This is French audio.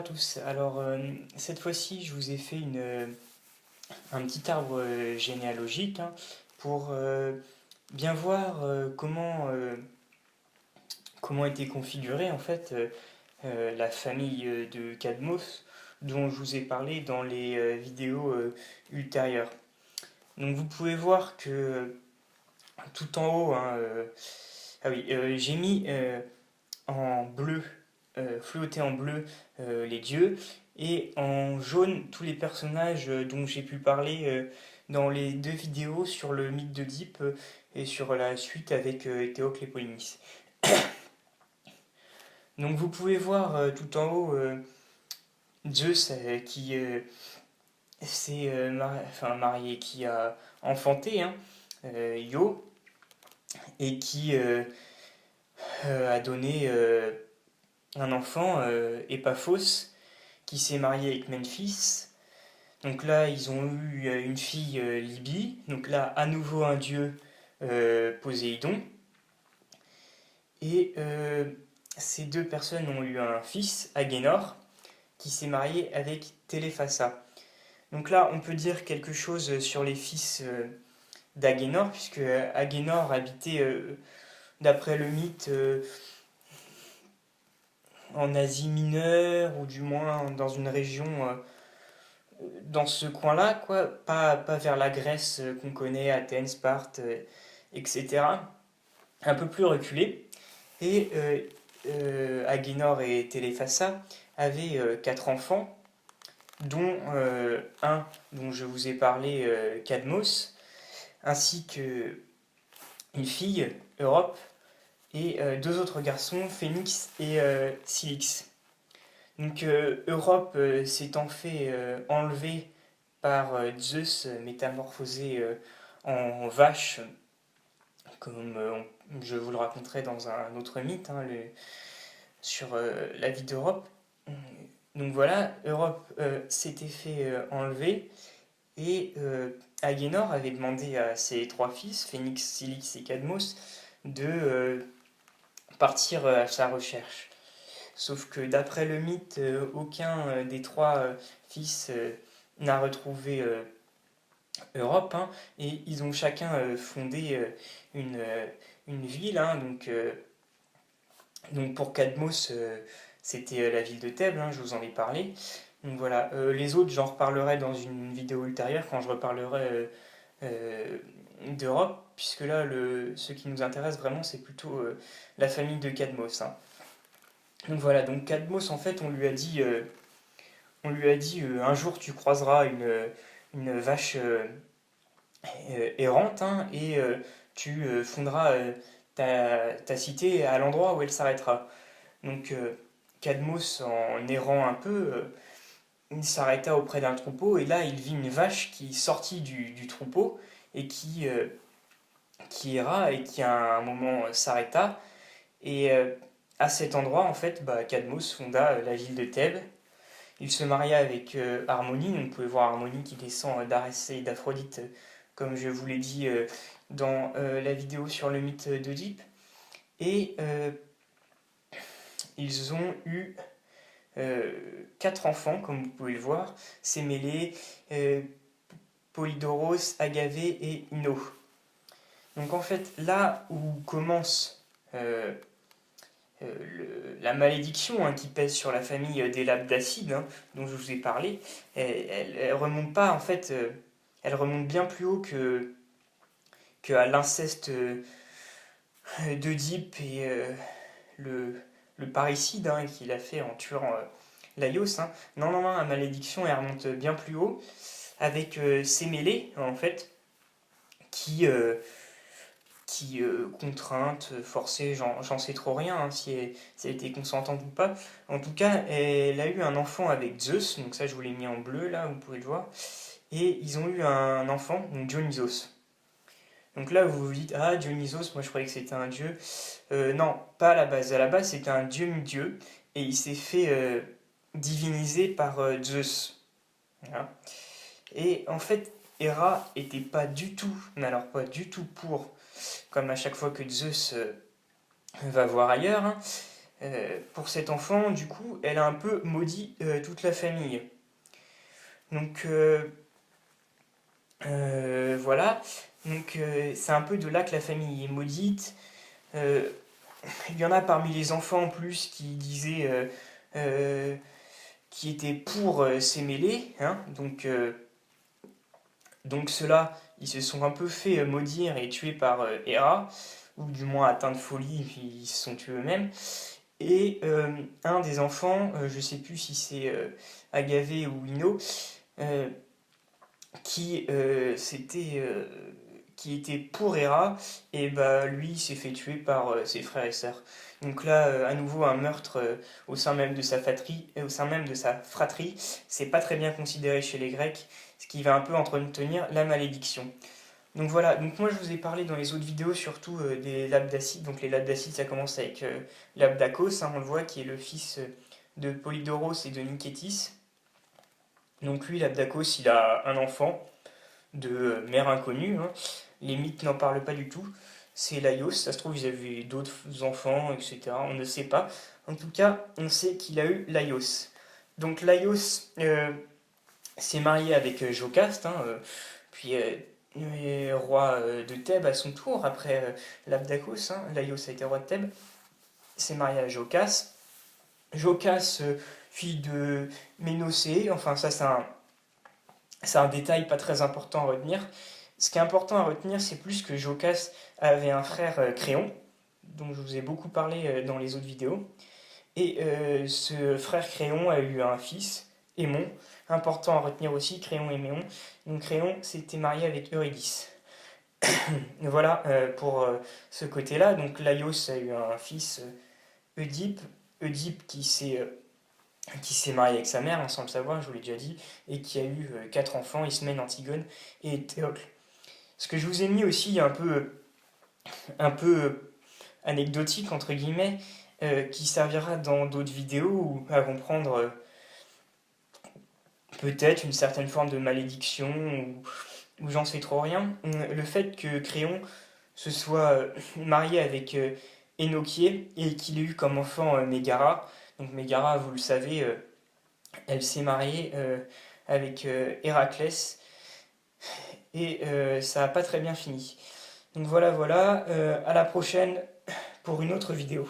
tous. Alors, cette fois-ci, je vous ai fait un petit arbre généalogique pour bien voir comment était configurée en fait la famille de Cadmos dont je vous ai parlé dans les vidéos ultérieures. Donc, vous pouvez voir que tout en haut, j'ai mis en bleu, flouté en bleu les dieux, et en jaune tous les personnages dont j'ai pu parler dans les deux vidéos sur le mythe d'Oedipe et sur la suite avec Théocle et Polynice. Donc vous pouvez voir tout en haut Zeus qui s'est marié, qui a enfanté Io, et qui a donné un enfant, Épaphos, qui s'est marié avec Memphis. Donc là, ils ont eu une fille, Libye. Donc là, à nouveau un dieu, Poséidon. Et ces deux personnes ont eu un fils, Agénor, qui s'est marié avec Téléphassa. Donc là, on peut dire quelque chose sur les fils d'Agénor, puisque Agénor habitait, d'après le mythe, en Asie mineure, ou du moins dans une région dans ce coin-là, quoi, pas vers la Grèce qu'on connaît, Athènes, Sparte, etc. Un peu plus reculé. Et Agénor et Téléphassa avaient quatre enfants, dont un dont je vous ai parlé, Cadmos, ainsi qu'une fille, Europe, et deux autres garçons, Phénix et Cilix. Donc Europe s'étant fait enlever par Zeus, métamorphosé en vache, comme je vous le raconterai dans un autre mythe sur la vie d'Europe. Donc voilà, Europe s'était fait enlever, et Agénor avait demandé à ses trois fils, Phénix, Cilix et Cadmos, de partir à sa recherche. Sauf que d'après le mythe, aucun des trois fils n'a retrouvé Europe, et ils ont chacun fondé une ville. Donc pour Cadmos, c'était la ville de Thèbes, je vous en ai parlé. Donc voilà, les autres, j'en reparlerai dans une vidéo ultérieure quand je reparlerai d'Europe, puisque là, ce qui nous intéresse vraiment, c'est plutôt la famille de Cadmos. Donc voilà, donc Cadmos, en fait, on lui a dit un jour tu croiseras une vache errante, et tu fonderas ta cité à l'endroit où elle s'arrêtera. Donc Cadmos, en errant un peu, il s'arrêta auprès d'un troupeau, et là il vit une vache qui sortit du troupeau et qui erra, et qui à un moment s'arrêta. Et à cet endroit, en fait, Cadmos fonda la ville de Thèbes. Il se maria avec Harmonie. Donc, vous pouvez voir Harmonie qui descend d'Arès et d'Aphrodite, comme je vous l'ai dit dans la vidéo sur le mythe d'Oedipe. Et ils ont eu quatre enfants, comme vous pouvez le voir, Sémélé, Polydoros, Agavée et Ino. Donc en fait, là où commence la malédiction qui pèse sur la famille des Labdacides, dont je vous ai parlé, elle remonte pas, en fait, elle remonte bien plus haut que à l'inceste d'Oedipe et le parricide qu'il a fait en tuant Laios. Non, non, non, la malédiction elle remonte bien plus haut, avec Sémélé, en fait, qui contrainte, forcée, j'en sais trop rien, si elle était consentante ou pas. En tout cas, elle a eu un enfant avec Zeus, donc ça je vous l'ai mis en bleu là, vous pouvez le voir. Et ils ont eu un enfant, donc Dionysos. Donc là vous vous dites, ah Dionysos, moi je croyais que c'était un dieu. Non, pas à la base. À la base c'était un dieu-mi-dieu, et il s'est fait diviniser par Zeus. Voilà. Et en fait, Héra était pas du tout, mais alors pas du tout pour, comme à chaque fois que Zeus va voir ailleurs, pour cet enfant, du coup, elle a un peu maudit toute la famille. Donc voilà, donc c'est un peu de là que la famille est maudite. Euh, il y en a parmi les enfants en plus qui disaient euh, qui étaient pour ces mêlées, hein, donc ceux-là, ils se sont un peu fait maudire et tuer par Hera, ou du moins atteints de folie, puis ils se sont tués eux-mêmes. Et un des enfants, je sais plus si c'est Agave ou Ino, euh, qui, qui était pour Hera, et bah lui il s'est fait tuer par ses frères et sœurs. Donc là, à nouveau, un meurtre au sein même de sa fratrie, au sein même de sa fratrie, c'est pas très bien considéré chez les Grecs, ce qui va un peu entretenir la malédiction. Donc voilà, donc moi je vous ai parlé dans les autres vidéos surtout des Labdacides. Donc les Labdacides, ça commence avec Labdakos, hein, on le voit, qui est le fils de Polydoros et de Nicétis. Donc lui, Labdakos, il a un enfant de mère inconnue, hein. Les mythes n'en parlent pas du tout. C'est Laios, ça se trouve ils avaient d'autres enfants, etc. On ne sait pas. En tout cas, on sait qu'il a eu Laios. Donc Laios s'est marié avec Jocaste, hein, puis roi de Thèbes à son tour, après Labdakos, hein. Laios a été roi de Thèbes, s'est marié à Jocaste. Jocaste, fille de Ménocée, enfin ça c'est un détail pas très important à retenir. Ce qui est important à retenir, c'est plus que Jocaste avait un frère Créon, dont je vous ai beaucoup parlé dans les autres vidéos. Et ce frère Créon a eu un fils, Aimon. Important à retenir aussi, Créon et Méon. Donc Créon s'était marié avec Eurydice. Voilà pour ce côté-là. Donc Laios a eu un fils, Oedipe. Oedipe qui s'est marié avec sa mère, hein, sans le savoir, je vous l'ai déjà dit, et qui a eu quatre enfants, Ismène, Antigone et Théocle. Ce que je vous ai mis aussi un peu anecdotique, entre guillemets, qui servira dans d'autres vidéos à comprendre peut-être une certaine forme de malédiction ou j'en sais trop rien. Le fait que Créon se soit marié avec Énochier et qu'il ait eu comme enfant Mégara. Donc Mégara, vous le savez, elle s'est mariée avec Héraclès et ça n'a pas très bien fini. Donc voilà, voilà, à la prochaine pour une autre vidéo.